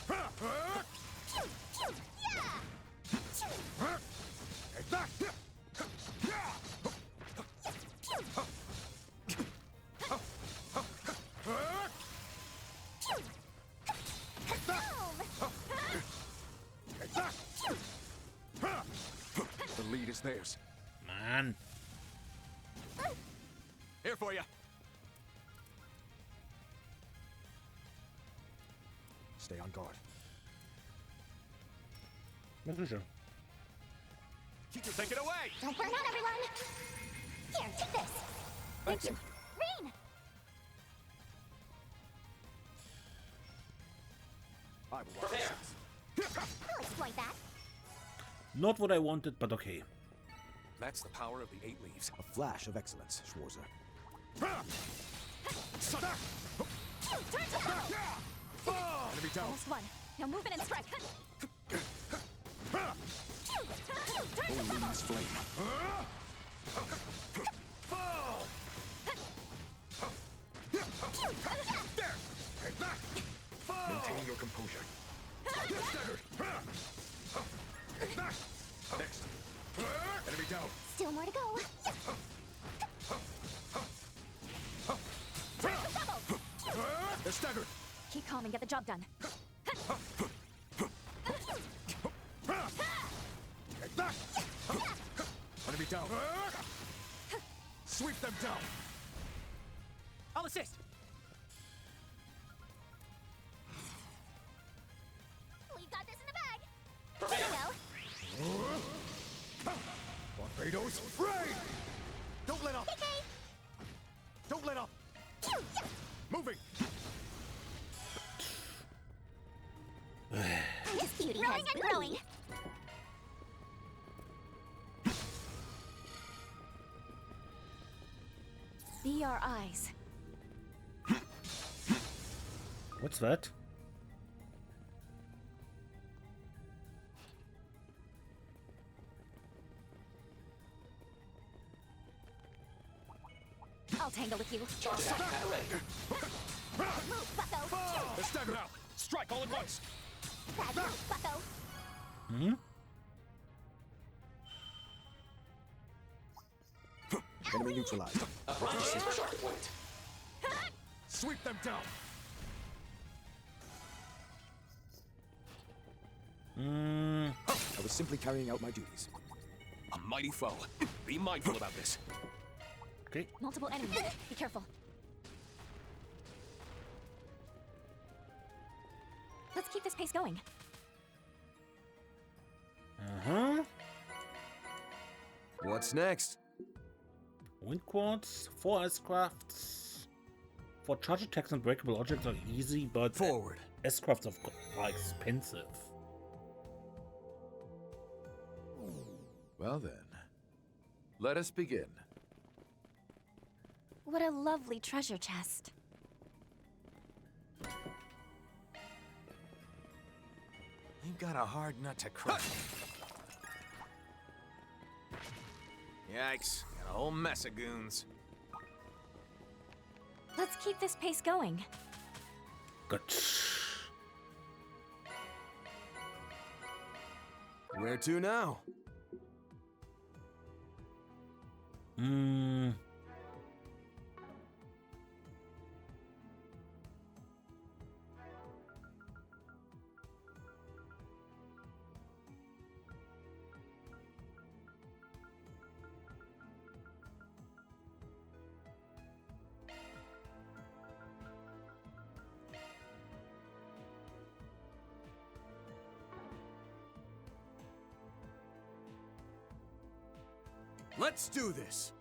The lead is theirs. Man. Here for you. Stay on guard. Sure. Take it away. Don't burn out, everyone. Here, take this. Thank you. Rain. I will watch Prepare. I'll exploit that. Not what I wanted, but okay. That's the power of the 8 leaves. A flash of excellence, Schwarzer. Enemy down. Almost one. Now move in and strike. Oh, luminous flame. Maintain your composure. Next. Enemy down. Still more to go. They're staggered. Keep calm and get the job done. Enemy down. Sweep them down. I'll assist. We've got this in the bag. Prepare. Well, Barbados, rain! Don't let up. Kincaid. Don't let up. Moving. This beauty has and growing. Be our eyes. What's that? I'll tangle with you. Charge attack at the ready. Move, bucko. Let's stagger now. Strike all at once. Bad move, bucko. Hmm? Enemy neutralized. Applying for shark deployment. Sweep them down. I was simply carrying out my duties. A mighty foe. Be mindful about this. Okay. Multiple enemies. Be careful. Let's keep this pace going. Uh-huh. What's next? Wind quartz, 4 S-crafts. 4 charge attacks and breakable objects are easy, but forward. S-crafts are expensive. Well then, let us begin. What a lovely treasure chest. You've got a hard nut to crack. Yikes, got a whole mess of goons. Let's keep this pace going. Good. Where to now? Let's do this!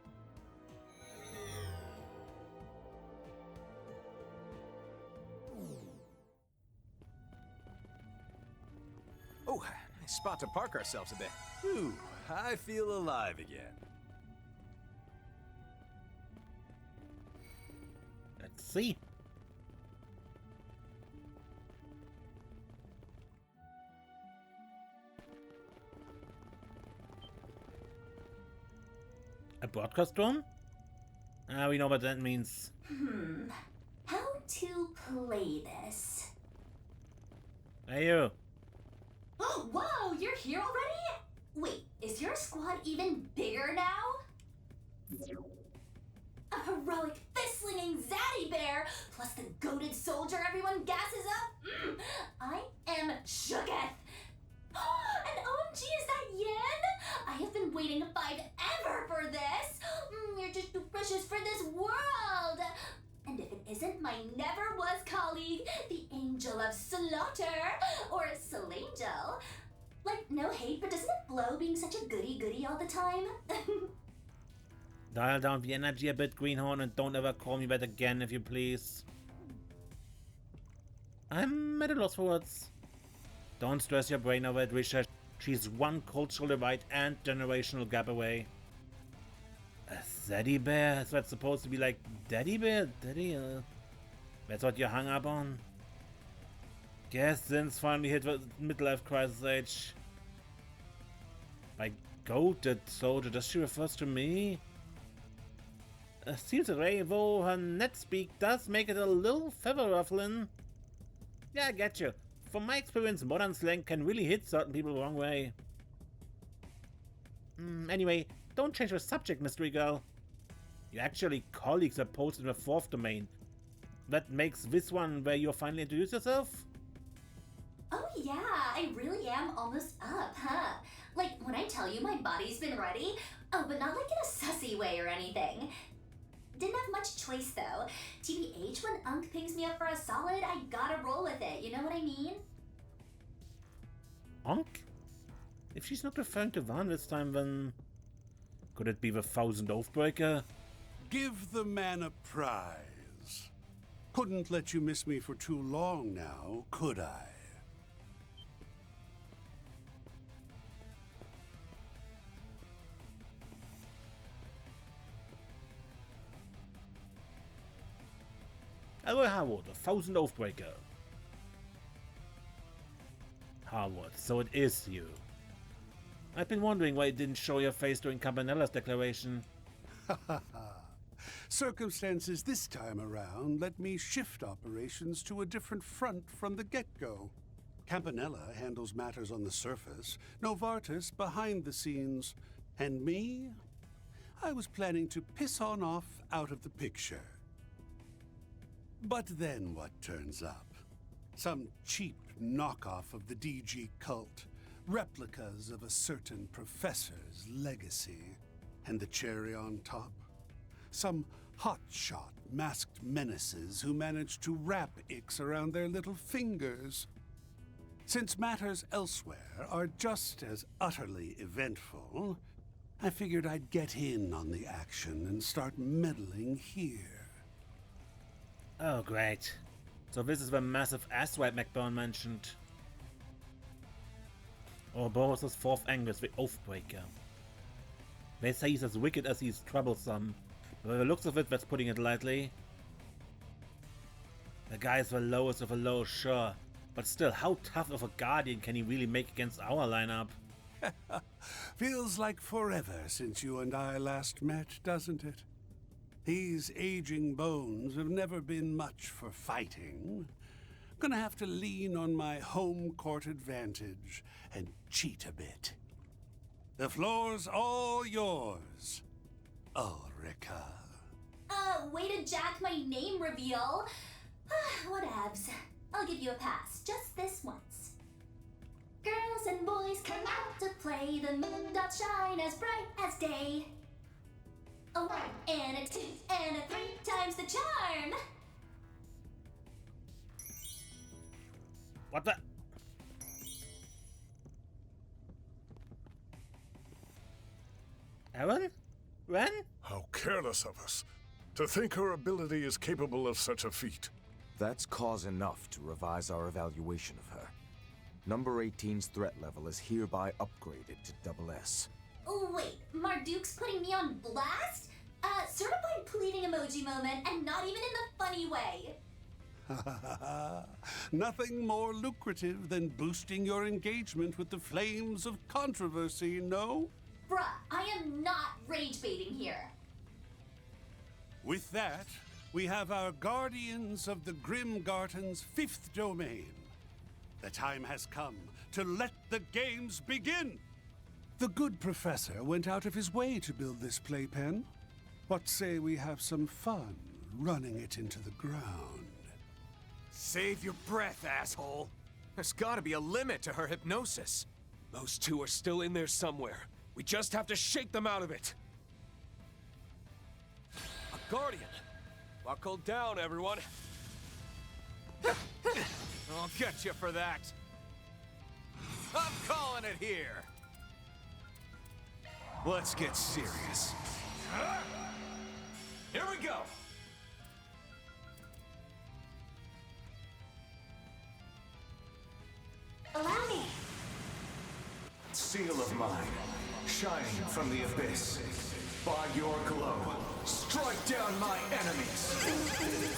Oh, nice spot to park ourselves a bit. Ooh, I feel alive again. Let's see. A broadcast drone? We know what that means. How to play this? Hey, you. Oh, wow, you're here already? Wait, is your squad even bigger now? A heroic fist-slinging zaddy bear, plus the goated soldier everyone gasses up? I am shooketh. And OMG, is that Yin? I have been waiting ever for this. You're just too precious for this world. And if it isn't my never-was colleague, the Angel of Slaughter, or Solangel. Like, no hate, but doesn't it blow being such a goody-goody all the time? Dial down the energy a bit, Greenhorn, and don't ever call me that again, if you please. I'm at a loss for words. Don't stress your brain over it, Risha. She's one cultural divide and generational gap away. A Zaddy bear? Is that supposed to be like Daddy bear? Daddy? That's what you're hung up on? Guess Zin's finally hit the midlife crisis age. By goated soldier, does she refer to me? Seems array, though her net speak does make it a little feather ruffling. Yeah, I get you. From my experience, modern slang can really hit certain people the wrong way. Anyway, don't change the subject, mystery girl. You're actually colleagues are posted in the 4th domain. That makes this one where you finally introduce yourself? Oh yeah, I really am almost up, huh? Like, when I tell you my body's been ready, oh, but not like in a sussy way or anything. Didn't have much choice though. TBH, when Unk pings me up for a solid, I gotta roll with it, you know what I mean? Unk? If she's not referring to Van this time, then... could it be the 1000 Oathbreaker? Give the man a prize. Couldn't let you miss me for too long now, could I? Hello, Howard, the 1000 Oathbreaker. Howard, so it is you. I've been wondering why you didn't show your face during Campanella's declaration. Circumstances this time around let me shift operations to a different front from the get-go. Campanella handles matters on the surface, Novartis behind the scenes, and me? I was planning to piss on off out of the picture. But then what turns up? Some cheap knockoff of the DG cult, replicas of a certain professor's legacy, and the cherry on top? Some hotshot masked menaces who manage to wrap Ix around their little fingers. Since matters elsewhere are just as utterly eventful, I figured I'd get in on the action and start meddling here. Oh, great. So this is the massive asteroid McBurn mentioned. Or Boris's fourth Angus, the Oathbreaker. They say he's as wicked as he's troublesome. But by the looks of it, that's putting it lightly. The guy's the lowest of the low, sure. But still, how tough of a guardian can he really make against our lineup? Feels like forever since you and I last met, doesn't it? These aging bones have never been much for fighting. Gonna have to lean on my home court advantage and cheat a bit. The floor's all yours, Ulrika. Way to jack my name reveal. Whatevs. I'll give you a pass, just this once. Girls and boys come out to play, the moon doth shine as bright as day. A 1 and a 2 and a 3 times the charm. What the? Aaron? Ren? How careless of us. To think her ability is capable of such a feat. That's cause enough to revise our evaluation of her. Number 18's threat level is hereby upgraded to SS. Oh wait, Marduk's putting me on blast? Certified pleading emoji moment, and not even in the funny way. Nothing more lucrative than boosting your engagement with the flames of controversy, no? Bruh, I am not rage baiting here. With that, we have our guardians of the Grim Garten's 5th domain. The time has come to let the games begin. The good professor went out of his way to build this playpen. What say we have some fun running it into the ground? Save your breath, asshole. There's gotta be a limit to her hypnosis. Those two are still in there somewhere. We just have to shake them out of it. A guardian. Buckle down, everyone. I'll get you for that. I'm calling it here. Let's get serious. Here we go. Allow me. Seal of mine, shining from the abyss. By your glow, strike down my enemies.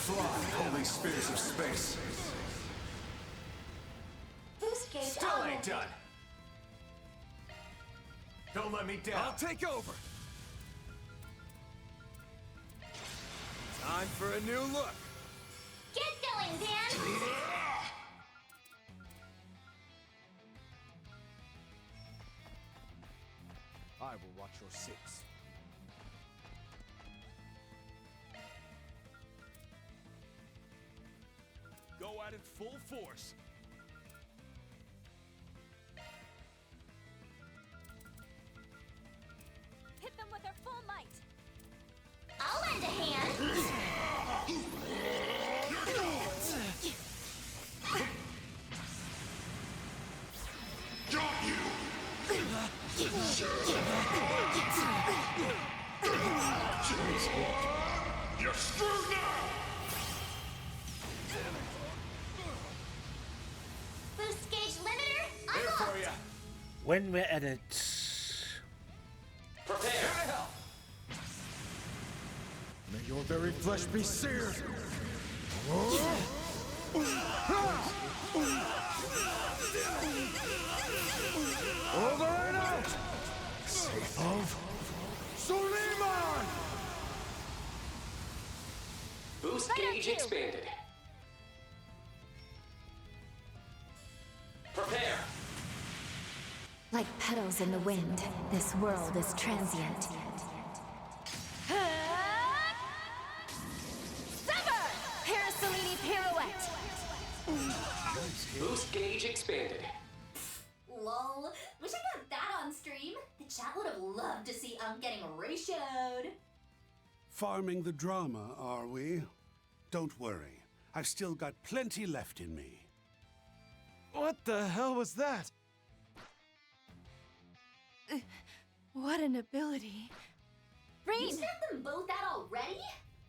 Fly, holy spears of space. Boost gauge Still on. ain't done. Don't let me down. I'll take over. Time for a new look. Get going, Dan. I will watch your 6. Go at it full force. Hit them with their full might. I'll lend a hand. Got you! You're screwed now! Boost gauge limiter. Here Unlocked. for you. When we're at it. Prepare to help. May your very flesh be seared. Over and out! Safe of Suleiman! Boost gauge expanded. Prepare. Like petals in the wind, this world is transient. Sever! Parasolini pirouette! Boost gauge expanded. Lol. Wish I got that on stream. The chat would have loved to see getting ratioed. Farming the drama, are we? Don't worry. I've still got plenty left in me. What the hell was that? What an ability. You sent them both out already?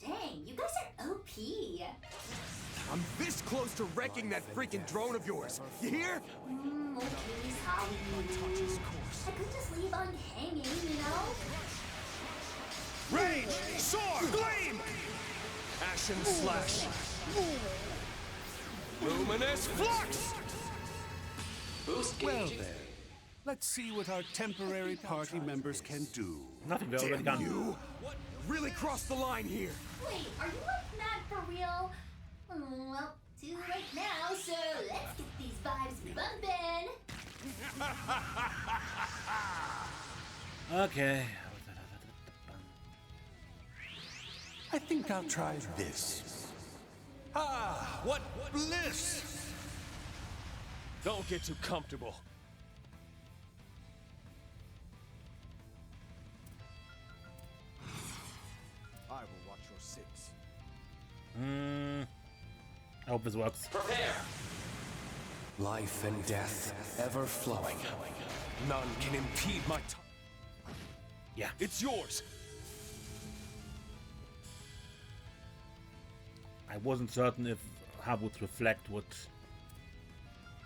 Dang, you guys are OP. I'm this close to wrecking that freaking drone of yours. You hear? Okay, sorry. I could just leave on hanging, you know? Rage! Soar! Gleam! Ashen Slash! Luminous Flux! Well then, let's see what our temporary party members can do. Nothing will already done. You? What? Really crossed the line here. Wait, are you like that for real? Well, too late now, so let's get these vibes bumpin'. Okay. I think I'll try this. Ah, what bliss! Don't get too comfortable. I will watch your six. I hope this works. Prepare! Life and death ever flowing. None can impede my time. Yeah. It's yours. I wasn't certain if how it would reflect would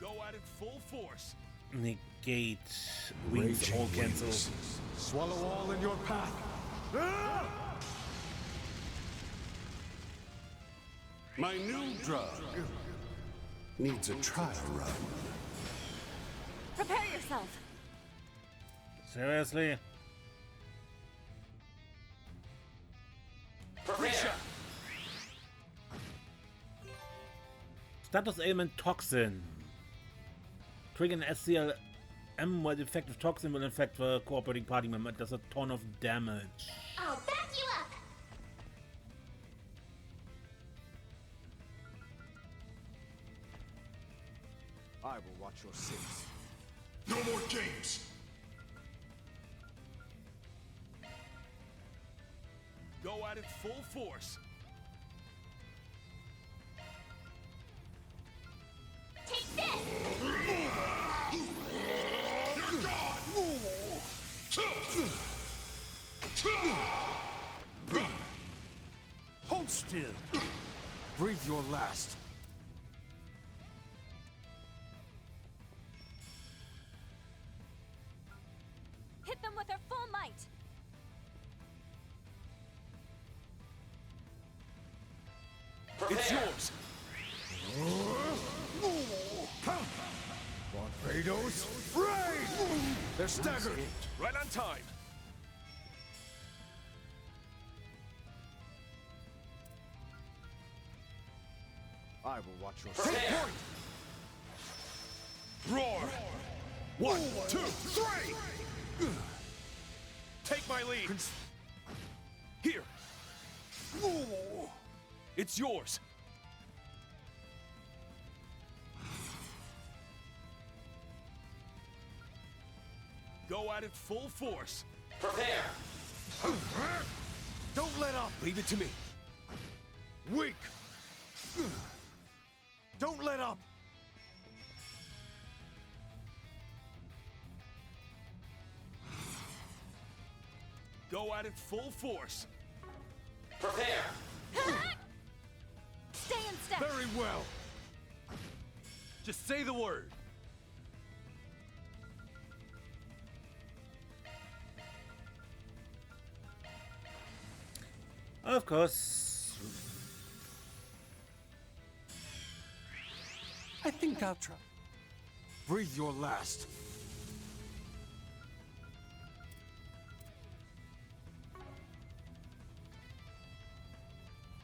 Go at it full force. negate wings all cancel. Swallow all in your path. My new drug needs a trial run. Prepare yourself. Seriously? Prepare! Status ailment toxin. Trigger an SCLM where the effective toxin will infect the cooperating party member. It does a ton of damage. I'll back you up. I will watch your six. No more games! Go at it full force. Take this! You're gone! Hold still. Breathe your last. Hit them with their full might. It's yours. Barbados, raid! They're staggered. Right on time. I will watch your Take six. point. Roar. 1, 2, 3. Take my lead. Here. It's yours. Go at it full force. Prepare! Don't let up. Leave it to me. Weak. Don't let up. Go at it full force. Prepare! Stay in step. Very well. Just say the word. Of course. I think I'll try. Breathe your last.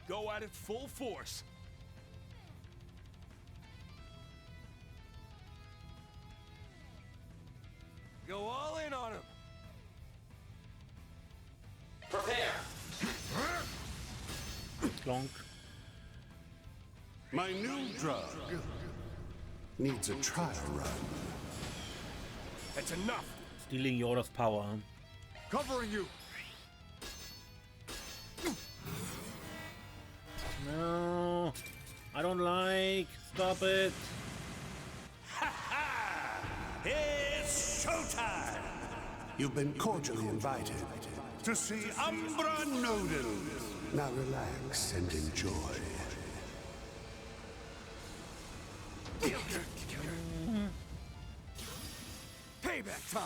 Go at it full force. Go all in on him. Prepare! Clonk. My new drug needs a trial run. That's enough. Stealing Yoda's power. Covering you. Stop it! It's showtime! You've been cordially invited to see Umbra Nodal. Now relax and enjoy. Payback time!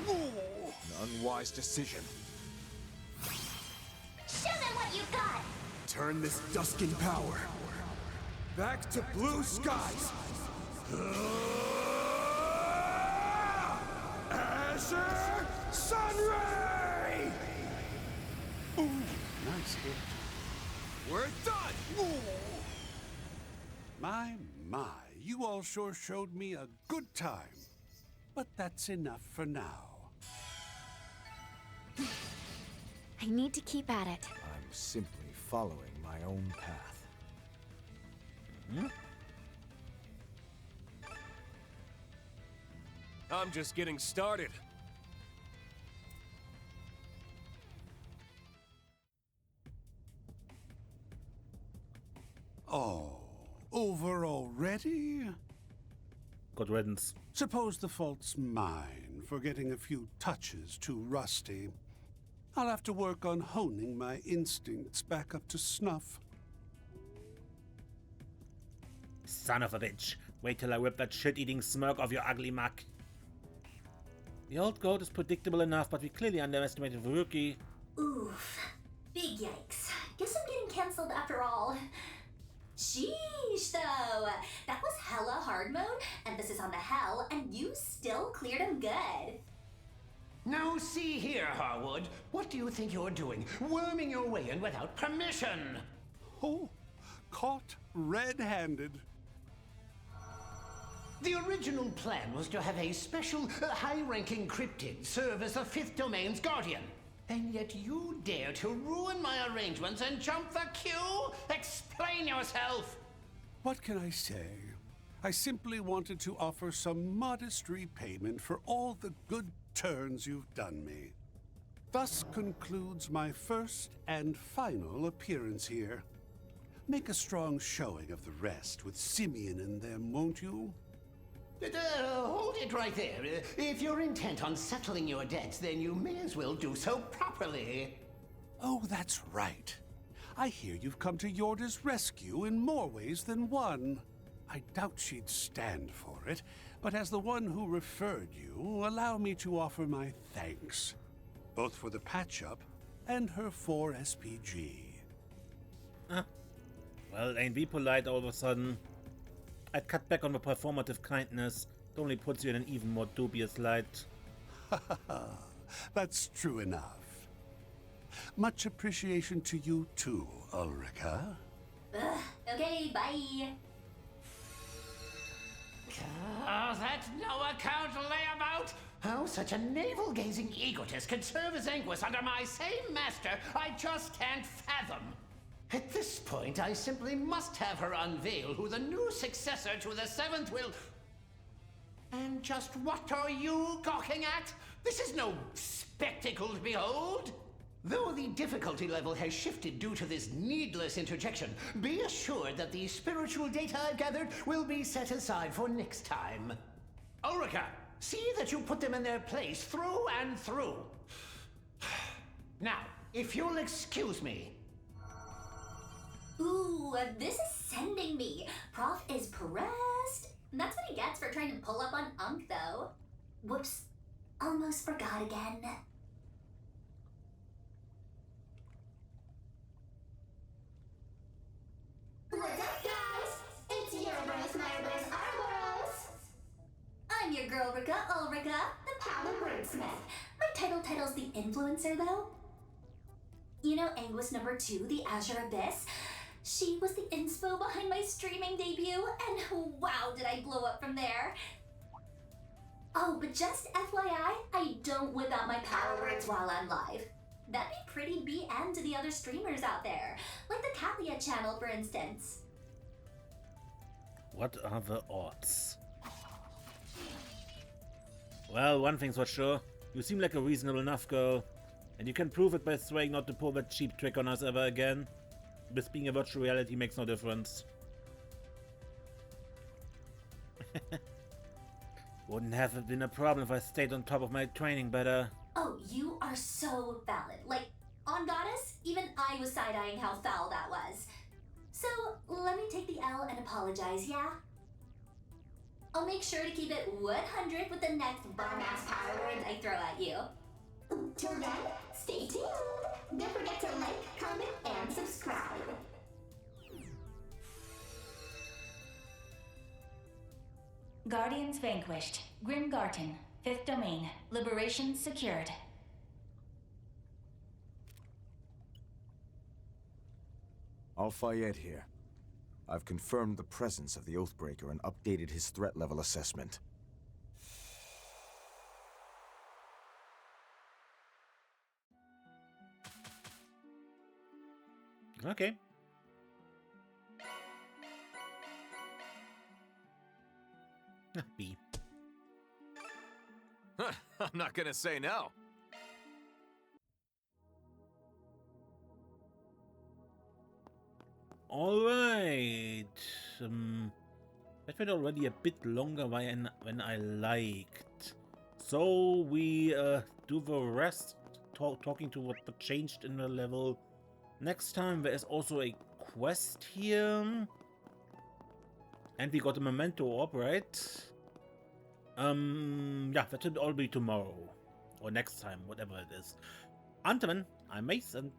An unwise decision. Show them what you got! Turn this Duskin power back to blue skies! Azure Sunray! Ooh, nice hit. We're done! My, you all sure showed me a good time. But that's enough for now. I need to keep at it. I'm simply following my own path. I'm just getting started. Oh, over already? Good riddance. Suppose the fault's mine for getting a few touches too rusty. I'll have to work on honing my instincts back up to snuff. Son of a bitch. Wait till I whip that shit-eating smirk off your ugly muck. The old goat is predictable enough, but we clearly underestimated the rookie. Oof. Big yikes. Guess I'm getting cancelled after all. Sheesh, though. That was hella hard mode, emphasis on the hell, and you still cleared him good. Now see here, Harwood. What do you think you're doing? Worming your way in without permission. Oh, caught red-handed. The original plan was to have a special, high-ranking cryptid serve as the Fifth Domain's guardian. And yet you dare to ruin my arrangements and jump the queue? Explain yourself! What can I say? I simply wanted to offer some modest repayment for all the good turns you've done me. Thus concludes my first and final appearance here. Make a strong showing of the rest with Simeon and them, won't you? Hold it right there. If you're intent on settling your debts, then you may as well do so properly. Oh, that's right. I hear you've come to Yorda's rescue in more ways than one. I doubt she'd stand for it, but as the one who referred you, allow me to offer my thanks, both for the patch-up and her 4 SPG. Well, ain't we polite all of a sudden? I'd cut back on the performative kindness. It only puts you in an even more dubious light. That's true enough. Much appreciation to you too, Ulrika. Okay, bye. That's no account layabout! How such a navel-gazing egotist could serve as Anguis under my same master, I just can't fathom. At this point, I simply must have her unveil who the new successor to the Seventh will... And just what are you gawking at? This is no spectacle to behold! Though the difficulty level has shifted due to this needless interjection, be assured that the spiritual data I've gathered will be set aside for next time. Ulrika, see that you put them in their place through and through. Now, if you'll excuse me... Ooh, this is sending me. Prof is pressed. That's what he gets for trying to pull up on Unk, though. Whoops. Almost forgot again. What's up, guys? It's Yoros, Myros, Arboros. I'm your girl, Ulrika, the Power Wordsmith. My title's the Influencer, though. You know Anguis #2, the Azure Abyss? She was the inspo behind my streaming debut, and wow, did I blow up from there. Oh, but just FYI, I don't whip out my power words while I'm live. That'd be pretty BM to the other streamers out there, like the Kalia channel, for instance. What are the odds? Well, one thing's for sure. You seem like a reasonable enough girl. And you can prove it by swearing not to pull that cheap trick on us ever again. This being a virtual reality makes no difference. Wouldn't have been a problem if I stayed on top of my training better. Oh, you are so valid. Like, on Goddess, even I was side-eyeing how foul that was. So, let me take the L and apologize, yeah? I'll make sure to keep it 100 with the next bomb-ass power words I throw at you. Till then, stay tuned. Don't forget to like, comment, and subscribe. Guardians vanquished. Grim Garten. 5th domain. Liberation secured. Al-Fayed here. I've confirmed the presence of the Oathbreaker and updated his threat level assessment. Okay. B. I'm not gonna say no. All right. That went already a bit longer than I liked. So we do the rest, talking to what changed in the level. Next time there is also a quest here. And we got a memento orb, right? Yeah, that should all be tomorrow. Or next time, whatever it is. Until then, I'm Mace, and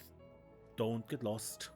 don't get lost.